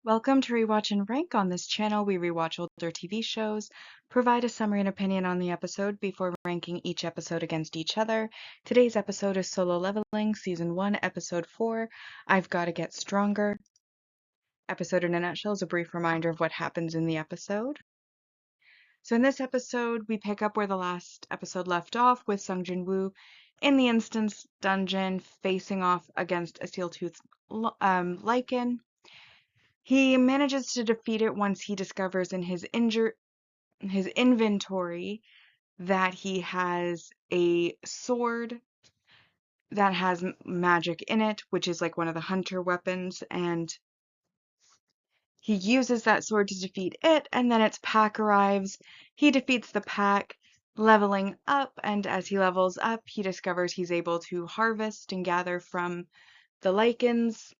Welcome to Rewatch and Rank. On this channel, we rewatch older TV shows, provide a summary and opinion on the episode before ranking each episode against each other. Today's episode is Solo Leveling, Season 1, Episode 4, I've Gotta Get Stronger. Episode in a nutshell is a brief reminder of what happens in the episode. So in this episode, we pick up where the last episode left off with Sung Jin-woo in the Instance Dungeon facing off against a steel-toothed lichen. He manages to defeat it once he discovers in his inventory that he has a sword that has magic in it, which is like one of the hunter weapons, and he uses that sword to defeat it, and then its pack arrives. He defeats the pack, leveling up, and as he levels up, he discovers he's able to harvest and gather from the lichens,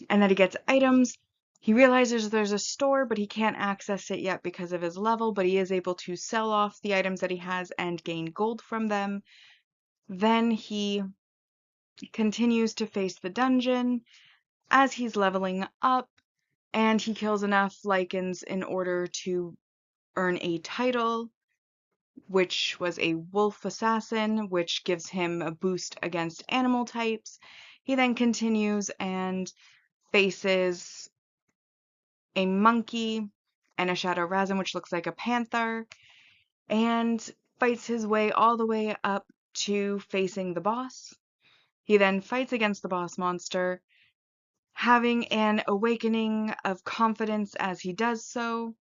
and that he gets items. He realizes there's a store, but he can't access it yet because of his level, but he is able to sell off the items that he has and gain gold from them. Then he continues to face the dungeon as he's leveling up, and he kills enough lichens in order to earn a title, which was a wolf assassin, which gives him a boost against animal types. He then continues and faces a monkey and a shadow rasm, which looks like a panther, and fights his way all the way up to facing the boss. He then fights against the boss monster, having an awakening of confidence as he does so,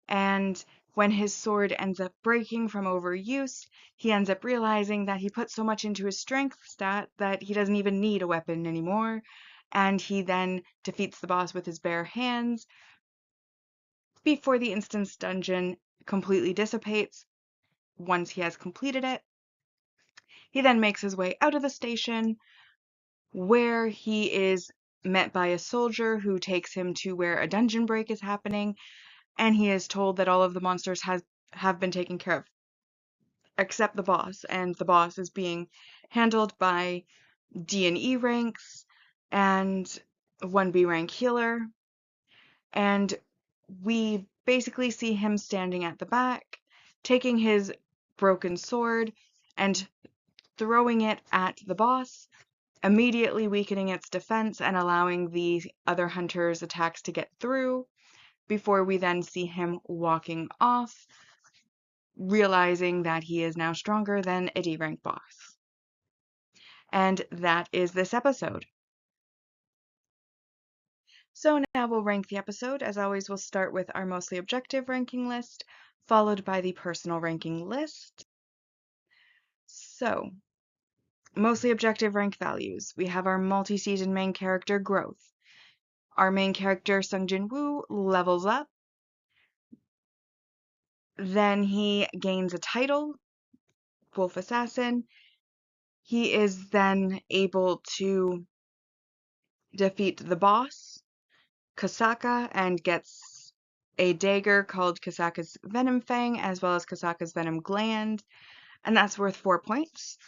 and when his sword ends up breaking from overuse, he ends up realizing that he put so much into his strength stat that he doesn't even need a weapon anymore, and he then defeats the boss with his bare hands, before the instance dungeon completely dissipates once he has completed it. He then makes his way out of the station, where he is met by a soldier who takes him to where a dungeon break is happening, and he is told that all of the monsters have been taken care of, except the boss, and the boss is being handled by D&E ranks and 1B rank healer, and we basically see him standing at the back, taking his broken sword and throwing it at the boss, immediately weakening its defense and allowing the other hunter's attacks to get through, before we then see him walking off, realizing that he is now stronger than a D-rank boss. And that is this episode. So now we'll rank the episode. As always, we'll start with our mostly objective ranking list, followed by the personal ranking list. So, mostly objective rank values. We have our multi-season main character growth. Our main character, Sung Jin-woo, levels up. Then he gains a title, Wolf Assassin. He is then able to defeat the boss, Kasaka, and gets a dagger called Kasaka's Venom Fang, as well as Kasaka's Venom Gland, and that's worth 4 points.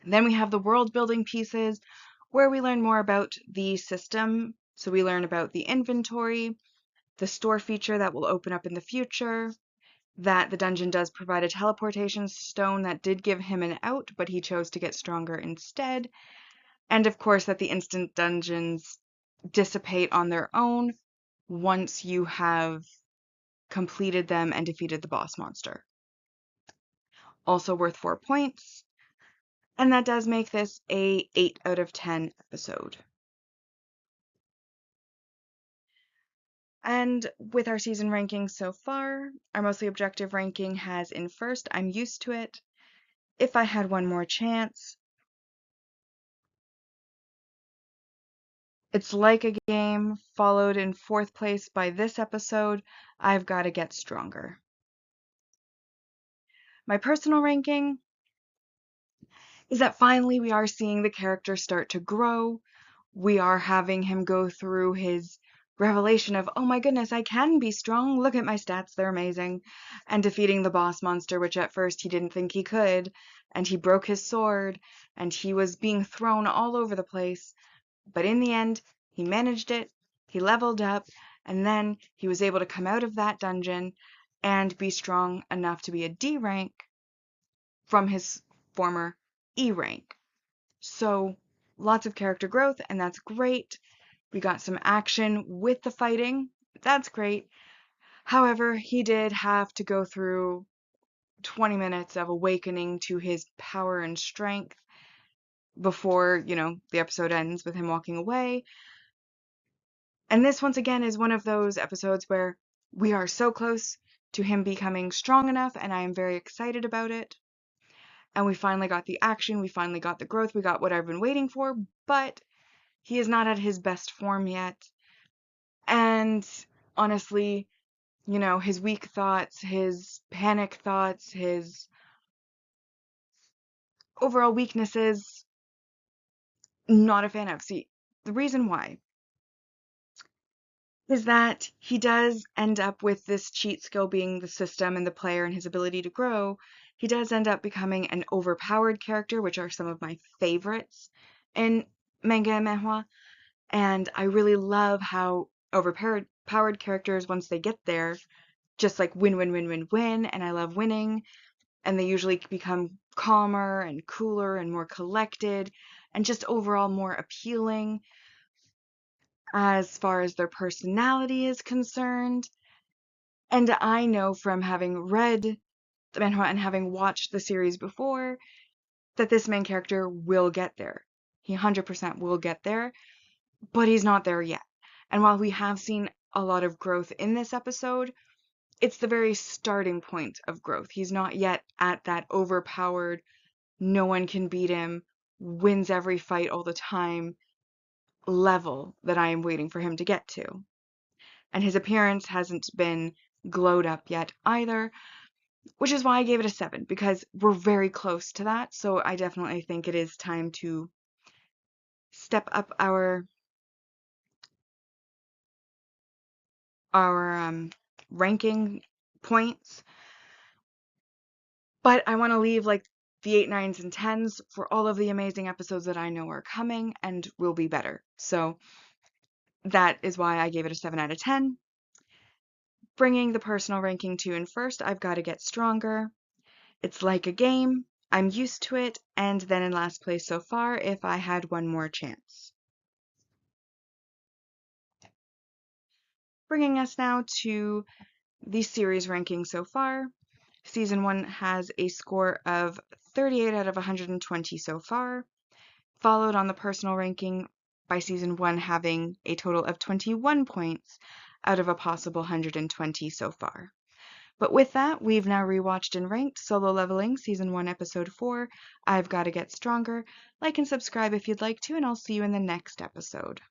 Then we have the world building pieces, where we learn more about the system. So we learn about the inventory, the store feature that will open up in the future, that the dungeon does provide a teleportation stone that did give him an out, but he chose to get stronger instead, and of course that the instant dungeons dissipate on their own once you have completed them and defeated the boss monster. Also worth 4 points, and that does make this a 8 out of 10 episode. And with our season rankings so far, our mostly objective ranking has in first, I'm used to it. If I had one more chance. It's like a game, followed in 4th place by this episode, I've Gotta Get Stronger. My personal ranking is that finally we are seeing the character start to grow. We are having him go through his revelation of, oh my goodness, I can be strong, look at my stats, they're amazing, and defeating the boss monster, which at first he didn't think he could, and he broke his sword, and he was being thrown all over the place, but in the end, he managed it, he leveled up, and then he was able to come out of that dungeon and be strong enough to be a D rank from his former E rank. So lots of character growth, and that's great. We got some action with the fighting. That's great. However, he did have to go through 20 minutes of awakening to his power and strength before, the episode ends with him walking away. And this, once again, is one of those episodes where we are so close to him becoming strong enough, and I am very excited about it. And we finally got the action, we finally got the growth, we got what I've been waiting for, but he is not at his best form yet. And honestly, his weak thoughts, his panic thoughts, his overall weaknesses, not a fan of. See, the reason why is that he does end up with this cheat skill being the system and the player and his ability to grow. He does end up becoming an overpowered character, which are some of my favorites in manga and manhwa. And I really love how overpowered characters, once they get there, just like win, win, win, win, win. And I love winning. And they usually become calmer and cooler and more collected and just overall more appealing as far as their personality is concerned. And I know from having read the manhwa and having watched the series before that this main character will get there. He 100% will get there, but he's not there yet. And while we have seen a lot of growth in this episode, it's the very starting point of growth. He's not yet at that overpowered, no one can beat him, wins every fight all the time level that I am waiting for him to get to. And his appearance hasn't been glowed up yet either, which is why I gave it a 7, because we're very close to that. So I definitely think it is time to step up our ranking points. But I want to leave like the 8, 9s, and 10s for all of the amazing episodes that I know are coming and will be better. So that is why I gave it a 7 out of 10. Bringing the personal ranking 2 in first, I've got to get stronger. It's like a game. I'm used to it. And then in last place so far, if I had one more chance. Bringing us now to the series ranking so far. Season 1 has a score of 38 out of 120 so far, followed on the personal ranking by Season 1 having a total of 21 points out of a possible 120 so far. But with that, we've now rewatched and ranked Solo Leveling Season 1 Episode 4, I've Gotta Get Stronger. Like and subscribe if you'd like to, and I'll see you in the next episode.